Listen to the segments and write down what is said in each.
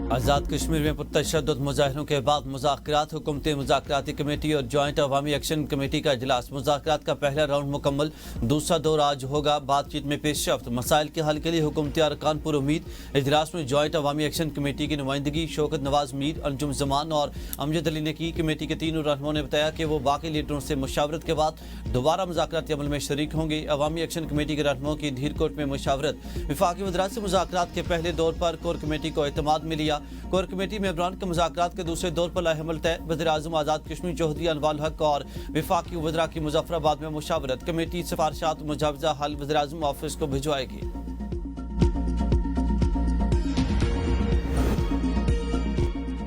आज़ाद कश्मीर में पुरतशद्दुद मुजाहरों के बाद मुज़ाकरात हुकूमती मुज़ाकराती कमेटी और जॉइंट अवामी एक्शन कमेटी का इजलास। मुज़ाकरात का पहला राउंड मुकम्मल, दूसरा दौर आज होगा। बातचीत में पेशरफ्त, मसाइल के हल के लिए हुकूमती अरकान पर उम्मीद। इजलास में जॉइंट अवामी एक्शन कमेटी की नुमाइंदगी शौकत नवाज मीर, अंजुम जमान और अमजद अली ने की। कमेटी के तीनों रहनुमाओं ने बताया कि वो बाकी लीडरों से मुशावरत के बाद दोबारा मुज़ाकराती अमल में शरीक होंगे। अवामी एक्शन कमेटी के रहनुमाओं की धीरकोट में मुशावरत। वफाकी वज़रात से मुज़ाकरात के पहले दौर पर कोर कमेटी को एतमाद में लिया। कोर कमेटी मेंबरान के मुज़ाकरात के दूसरे दौर पर लाएहमल तय। वज़ीर-ए-आज़म आज़ाद कश्मीर चौधरी अनवार हक और वफाकी वज़रा की मुज़फ़्फ़राबाद में मुशावरत। कमेटी सिफारिशात मुजावजा हल वज़ीर-ए-आज़म ऑफिस को भिजवाएगी।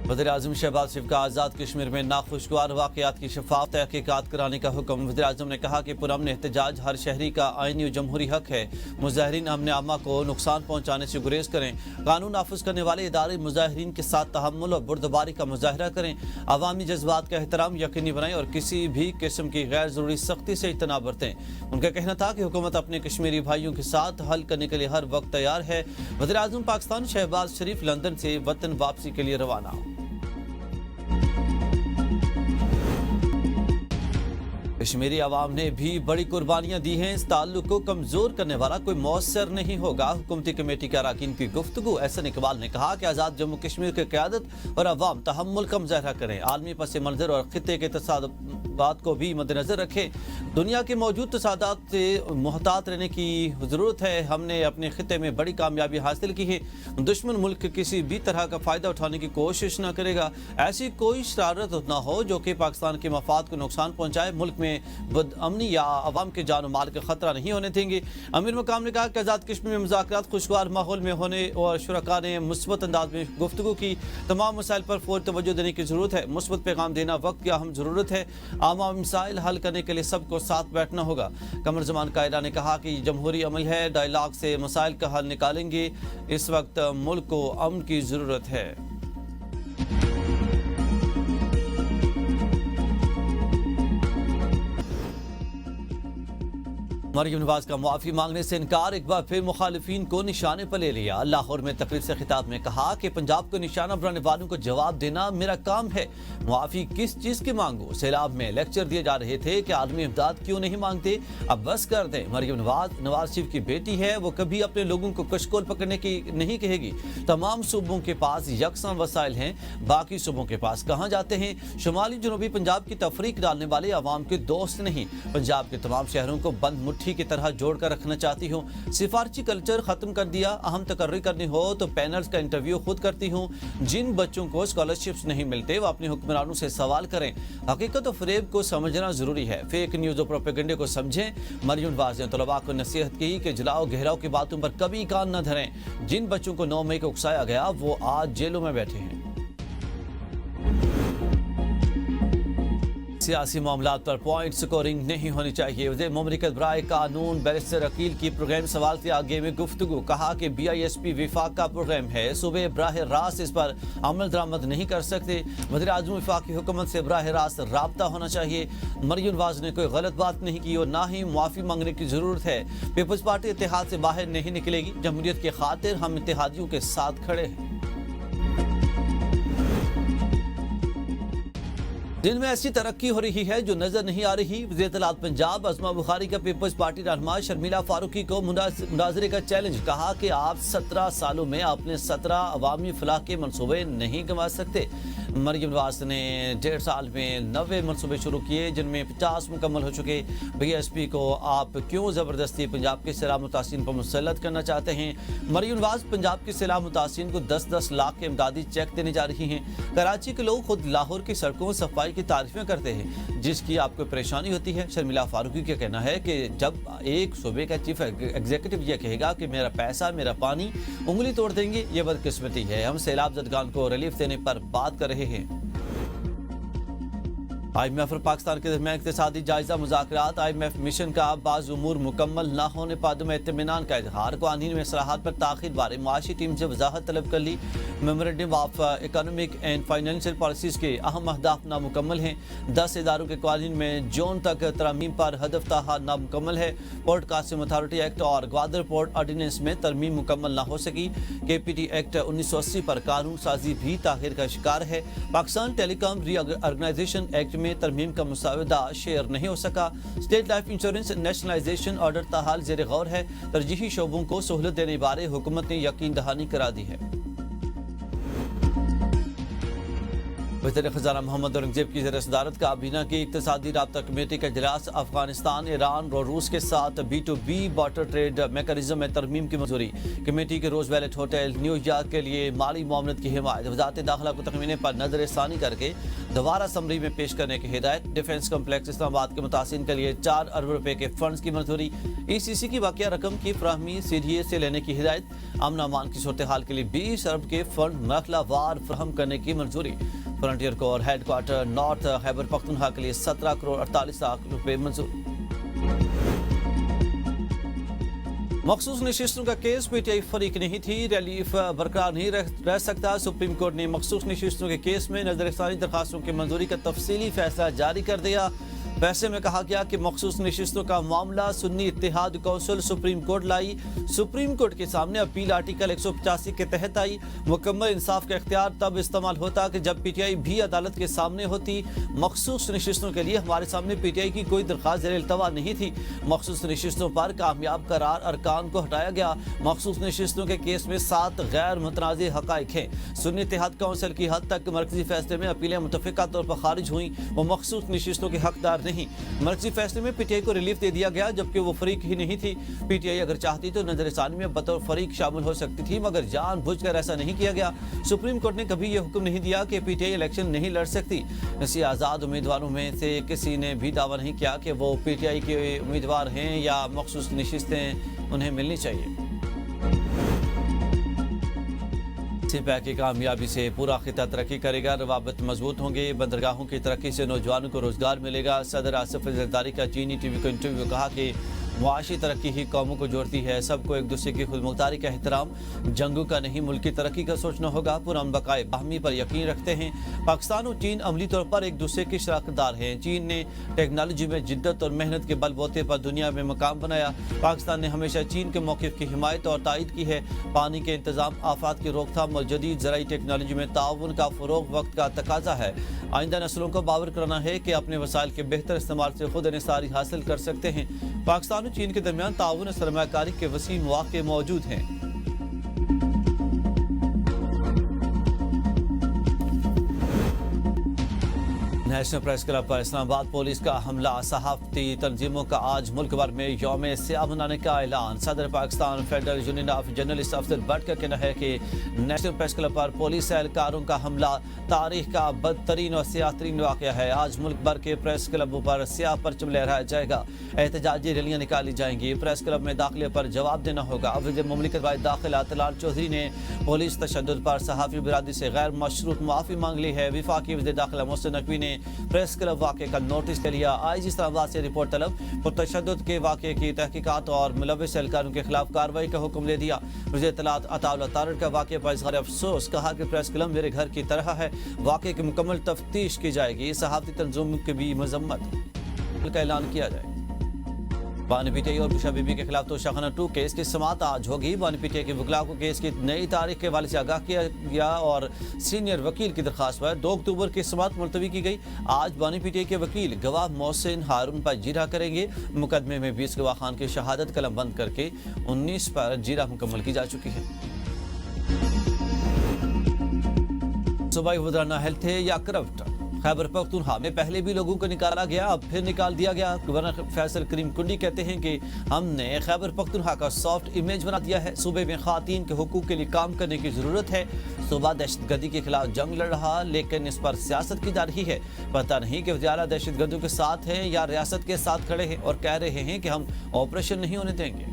वज़ीर-ए-आज़म शहबाज शरीफ का आज़ाद कश्मीर में नाखुशगवार वाक़यात की शफाफ तहक़ीक़ात कराने का हुक्म। वज़ीर-ए-आज़म ने कहा कि पुरअमन एहतजाज हर शहरी का आईनी और जमहूरी हक है। मुज़ाहिरीन अमन आमा को नुकसान पहुँचाने से गुरेज करें। कानून नाफिज करने वाले इदारे मुज़ाहिरीन के साथ तहम्मुल और बुर्दबारी का मुज़ाहरा करें। अवामी जज्बात का एहतराम यकीनी बनाएं और किसी भी किस्म की गैर ज़रूरी सख्ती से इज्तनाब बरतें। उनका कहना था कि हुकूमत अपने कश्मीरी भाइयों के साथ हल करने के लिए हर वक्त तैयार है। वज़ीर-ए-आज़म पाकिस्तान शहबाज शरीफ लंदन से वतन वापसी के लिए रवाना। कश्मीरी आवाम ने भी बड़ी कुर्बानियां दी हैं। इस ताल्लुक को कमजोर करने वाला कोई मौसर नहीं होगा। हुकूमती कमेटी के अरकान की गुफ्तगू। एहसन इकबाल ने कहा कि आज़ाद जम्मू कश्मीर की क़यादत और अवाम तहम्मुल का मुज़ाहरा करें। आलमी पस मंज़र और खित्ते के तसादुबात को भी मद्देनज़र रखें। दुनिया के मौजूद तसादात से मुहतात रहने की ज़रूरत है। हमने अपने खित्ते में बड़ी कामयाबी हासिल की है। दुश्मन मुल्क किसी भी तरह का फ़ायदा उठाने की कोशिश न करेगा। ऐसी कोई शरारत न हो जो कि पाकिस्तान के मफाद को नुकसान पहुँचाए। मुल्क में बदअमनी या अवाम के जान माल का खतरा नहीं होने देंगे। अमीर मकाम ने कहा कि आज़ाद कश्मीर में मुज़ाकरात खुशगवार माहौल में होने और शुरका ने मुस्बत अंदाज में गुफ्तगू की। तमाम मसाइल पर फौरी तवज्जो देने की ज़रूरत है। मुस्बत पैगाम देना वक्त की अहम ज़रूरत है। आम मसाइल हल करने के लिए सबको साथ बैठना होगा। कमर ज़मान कायदा ने कहा कि जमहूरी अमल है, डायलॉग से मसाइल का हल निकालेंगे। इस वक्त मुल्क को अमन की ज़रूरत है। मरियम नवाज का मुआफ़ी मांगने से इनकार। एक बार फिर मुखालिफिन को निशाने पर ले लिया। लाहौर में तकरीर से खिताब में कहा कि पंजाब को निशाना बनाने वालों को जवाब देना मेरा काम है। मुआफ़ी किस चीज़ की मांगू? सैलाब में लेक्चर दिए जा रहे थे कि आलमी इमदाद क्यों नहीं मांगते, अब बस कर दें। मरियम नवाज शरीफ की बेटी है, वो कभी अपने लोगों को कशकोल पकड़ने की नहीं कहेगी। तमाम सूबों के पास यकसां वसाइल हैं, बाकी सूबों के पास कहाँ जाते हैं? शुमाली जनूबी पंजाब की तफरीक डालने वाले अवाम के दोस्त नहीं। पंजाब के तमाम शहरों को बंद मुट्ठी की तरह जोड़कर रखना चाहती हूँ। सिफारशी कल्चर खत्म कर दिया। अहम तकर्री करनी हो तो पैनल्स का इंटरव्यू खुद करती हूँ। जिन बच्चों को स्कॉलरशिप्स नहीं मिलते वो अपने हुक्मरानों से सवाल करें। हकीकत और फरेब को समझना जरूरी है। फेक न्यूज और प्रोपेगेंडे को समझें। मरियम नवाज ने तलबा को नसीहत की कि जलाओ गहराव की बातों पर कभी कान न धरें। जिन बच्चों को 9 मई को उकसाया गया वो आज जेलों में बैठे हैं। सियासी मामलात पर पॉइंट स्कोरिंग नहीं होनी चाहिए। वज़ीर मुमलिकत बराए कानून बैरिस्टर अकील की प्रोग्राम सवाल से आगे में गुफ्तगू। कहा कि BISP विफाक का प्रोग्राम है, सूबे बराह रास्त इस पर अमल दरामद नहीं कर सकते। वज़ीर-ए-आज़म वफाकी हुकूमत से बराह रास्त राब्ता होना चाहिए। मरियम नवाज ने कोई गलत बात नहीं की और ना ही मुआफ़ी मांगने की ज़रूरत है। पीपल्स पार्टी इत्तेहाद से बाहर नहीं निकलेगी। जमहूरियत की खातिर हम इत्तेहादियों के साथ खड़े हैं। दिन में ऐसी तरक्की हो रही है जो नजर नहीं आ रही। वज़ीर इत्तलात पंजाब अज़मा बुखारी का पीपल्स पार्टी रहनुमा शर्मिला फारूकी को मुनाज़रे का चैलेंज। कहा कि आप 17 सालों में आपने 17 अवामी फलाह के मनसूबे नहीं कमा सकते। मरियम नवाज ने 1.5 साल में 90 मनसूबे शुरू किए जिनमें 50 मुकम्मल हो चुके। BISP को आप क्यों ज़बरदस्ती पंजाब के सैलाब मुतासिरीन पर मुसल्लत करना चाहते हैं? मरियम नवाज पंजाब के सैलाब मुतासिरीन को 10-10 लाख के इमदादी चेक देने जा रही हैं। कराची के लोग खुद लाहौर की सड़कों सफाई की तारीफें करते हैं जिसकी आपको परेशानी होती है। शर्मिला फारूकी का कहना है कि जब एक सूबे का चीफ एग्जीक्यूटिव यह कहेगा कि मेरा पैसा मेरा पानी, उंगली तोड़ देंगे, ये बदकिस्मती है। हम सैलाब ज़दगान को रिलीफ देने पर बात कर रहे हैं। IMF और पाकिस्तान के दरमियान इक़्तिसादी जायजा मुज़ाकरात। IMF मिशन का बाज़ उमूर मुकम्मल न होने पर अदम इत्मीनान का इजहार। क़वानीन में इस्लाहात पर ताख़ीर बारे मुआशी टीम से वज़ाहत तलब कर ली। Memorandum of economic and financial policies के अहम अहदाफ नामुकम्मल हैं। 10 इदारों के क़वानीन में जून तक तरमीम पर हदफ ताहा नामुकम्मल है। पोर्ट कासिम अथॉरिटी एक्ट और ग्वादर पोर्ट ऑर्डिनेंस में तरमीम मुकम्मल न हो सकी। KPT एक्ट 1980 पर कानून साजी भी ताख़ीर का शिकार है। पाकिस्तान टेलीकॉम रीऑर्गेनाइजेशन एक्ट में तरमीम का मुसावदा शेयर नहीं हो सका। स्टेट लाइफ इंश्योरेंस नेशनलाइजेशन ऑर्डर ताहाल ज़ेर गौर है। तरजीही शोबों को सहूलत देने बारे हुकूमत ने यकीन दहानी करा दी है। वज़ीर ख़ज़ाना मोहम्मद औरंगज़ेब की ज़ेर सदारत काबीना की इक़्तिसादी राब्ता कमेटी का इजलास। अफगानिस्तान, ईरान और रूस के साथ B2B वाटर ट्रेड मेकनिज़म में तरमीम की मंजूरी। कमेटी के रोज़ वैलेट होटल न्यूयॉर्क के लिए माली मामलत की हिमायत। वज़ारत दाखिला को तख़मीने पर नज़रसानी करके दोबारा समरी में पेश करने की हिदायत। डिफेंस कम्प्लेक्स इस्लामाबाद के मुतासिन के लिए 4 अरब रुपए के फंड्स की मंजूरी। ECC की वाक़िया रकम की फराहमी CDA से लेने की हिदायत। अमन अमान की सूरत हाल के लिए 20 अरब के फंड मरहला वार फराहम करने की मंजूरी। Frontier core headquarter north Khyber Pakhtunkhwa के लिए 17 करोड़ 48 लाख रुपए मंजूर। मखसूस नशिस्तों का केस PTI फरीक नहीं थी। रिलीफ बरकरार नहीं रह सकता। सुप्रीम कोर्ट ने मखसूस नशिस्तों के केस में नजरसानी दरखास्तों की मंजूरी का तफसीली फैसला जारी कर दिया। फैसले में कहा गया कि मखसूस नशिस्तों का मामला सुन्नी इत्तेहाद कौंसिल सुप्रीम कोर्ट लाई। सुप्रीम कोर्ट के सामने अपील आर्टिकल 185 के तहत आई। मुकम्मल इंसाफ का इख्तियार तब इस्तेमाल होता कि जब PTI भी अदालत के सामने होती। मखसूस नशिस्तों के लिए हमारे सामने PTI की कोई दरख्वास्त ज़ेर इल्तवा नहीं थी। मखसूस नशिस्तों पर कामयाब करार अरकान को हटाया गया। मखसूस नशिस्तों के केस में 7 गैर मुतनाज़ हक़ाइक़ हैं। सुन्नी इत्तेहाद कौंसिल की हद तक मरकजी फैसले में अपीलें मुतफ़िक़ा तौर पर खारिज हुई। वो मखसूस नशिस्तों के हकदार नहीं। मरकजी फैसले में PTI को रिलीफ दे दिया गया जबकि वो फरीक ही नहीं थी। PTI अगर चाहती तो नजरसानी में बतौर फरीक शामिल हो सकती थी, मगर जानबूझकर ऐसा नहीं किया गया। सुप्रीम कोर्ट ने कभी ये हुक्म नहीं दिया कि PTI इलेक्शन नहीं लड़ सकती। ऐसी आज़ाद उम्मीदवारों में से किसी ने भी दावा नहीं किया कि वो PTI के उम्मीदवार हैं या मखसूस नशिस्तें उन्हें मिलनी चाहिए। पैक की कामयाबी से पूरा खिता तरक्की करेगा। रवाबत मजबूत होंगे। बंदरगाहों की तरक्की से नौजवानों को रोजगार मिलेगा। सदर आसिफ जरदारी का चीनी TV को इंटरव्यू कहा कि मुआशी तरक्की ही कौमों को जोड़ती है। सबको एक दूसरे की खुदमुख्तारी का एहतराम, जंगों का नहीं मुल्क की तरक्की का सोचना होगा। पुरअमन बकाए बाहमी पर यकीन रखते हैं। पाकिस्तान और चीन अमली तौर पर एक दूसरे के शराकतदार हैं। चीन ने टेक्नोलॉजी में जिद्दत और मेहनत के बलबूते पर दुनिया में मकाम बनाया। पाकिस्तान ने हमेशा चीन के मौक़िफ़ की हिमायत और तायद की है। पानी के इंतजाम, आफात की रोकथाम और जदीद ज़राई टेक्नोलॉजी में ताउन का फ़रोग़ वक्त का तकाजा है। आइंदा नस्लों को बावर कराना है कि अपने वसाइल के बेहतर इस्तेमाल से खुद इन्हिसारी हासिल कर सकते हैं। पाकिस्तान और चीन के दरमियान ताउन और सरमायाकारी के वसी मौक़े मौजूद हैं। नेशनल प्रेस क्लब पर इस्लामाबाद पुलिस का हमला। सहाफ़ती तंजीमों का आज मुल्क भर में यौम स्याह मनाने का ऐलान। सदर Pakistan federal union of journalist Afzal Bhatt का कहना है कि नेशनल प्रेस क्लब पर पुलिस एहलकारों का हमला तारीख का बदतरीन और सियाह-तरीन वाक़या है। आज मुल्क भर के प्रेस क्लबों पर स्याह परचम लहराया जाएगा। एहतजाजी रैलियाँ निकाली जाएंगी। प्रेस क्लब में दाखिले पर जवाब देना होगा। वज़ीर मुमलिकत वाहिद दाखिला तलाल चौधरी ने पुलिस तशद्दुद पर सहाफ़ी बिरादरी से गैर मशरूत माफ़ी मांग ली है। वफाकी वज़ीर दाखिला मोहसिन नकवी ने प्रेस क्लब वाक़े का नोटिस ले लिया। IG इस्लामाबाद से रिपोर्ट तलब। पुरतशद्दुद के वाक़े की तहकीकात और मुलव्विस एहलकारों के खिलाफ कार्रवाई का हुक्म दे दिया। वज़ीर इत्तलात अताउल्लाह तारड़ का वाक़े पर इज़हार अफसोस, कहा कि प्रेस क्लब मेरे घर की तरह है। वाक़े की मुकम्मल तफ्तीश की जाएगी। सहाफ़ती तंजीमों की भी मजम्मत का ऐलान किया जाए। बानी PTI और बुशरा बीबी के खिलाफ तोशाखाना 2 केस की समाअत आज होगी। बानी PTI के वकील को केस की नई तारीख के हवाले से आगाह किया गया और सीनियर वकील की दरख्वास्त पर 2 अक्टूबर की समाअत मुलतवी की गई। आज बानी PTI के वकील गवाह मोहसिन हारून पर जीरा करेंगे। मुकदमे में 20 गवाह खान की शहादत कलम बंद करके 19 पर जीरा मुकम्मल की जा चुकी है। सूबाई वज़राना हेल्थ है या करप्ट। खैबर पख्तूनख्वा में पहले भी लोगों को निकाला गया, अब फिर निकाल दिया गया। गवर्नर फैसल करीम कुंडी कहते हैं कि हमने खैबर पख्तूनख्वा का सॉफ्ट इमेज बना दिया है। सूबे में ख़वातीन के हुकूक के लिए काम करने की ज़रूरत है। सूबा दहशतगर्दी के खिलाफ जंग लड़ रहा, लेकिन इस पर सियासत की जा रही है। पता नहीं कि वज़ीर आला दहशतगर्दों के साथ हैं या रियासत के साथ खड़े हैं और कह रहे हैं कि हम ऑपरेशन नहीं होने देंगे।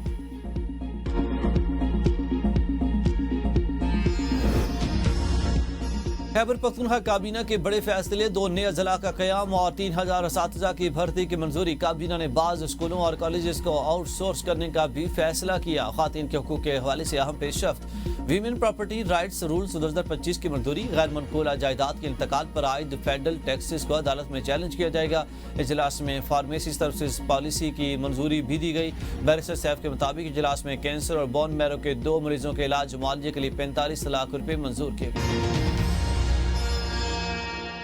खैबर पख्तूनख्वा काबीना के बड़े फैसले, 2 नए अजला का क़याम और 3000 असातिज़ा की भर्ती की मंजूरी। काबीना ने बाज़ स्कूलों और कॉलेजेस को आउटसोर्स करने का भी फैसला किया। ख़वातीन के हुकूक़ के हवाले से अहम पेशरफ्त। वीमेन प्रॉपर्टी राइट्स रूल्स 2025 की मंजूरी। गैर मनकूला जायदाद के इंतकाल पर आयद फेडरल टैक्सेस को अदालत में चैलेंज किया जाएगा। इजलास में फार्मेसी सर्विसेज पॉलिसी की मंजूरी भी दी गई। बैरिस्टर सैफ के मुताबिक इजलास में कैंसर और बोन मैरो के 2 मरीजों के इलाज मुआवजे के लिए 45 लाख रुपए मंजूर किए गए।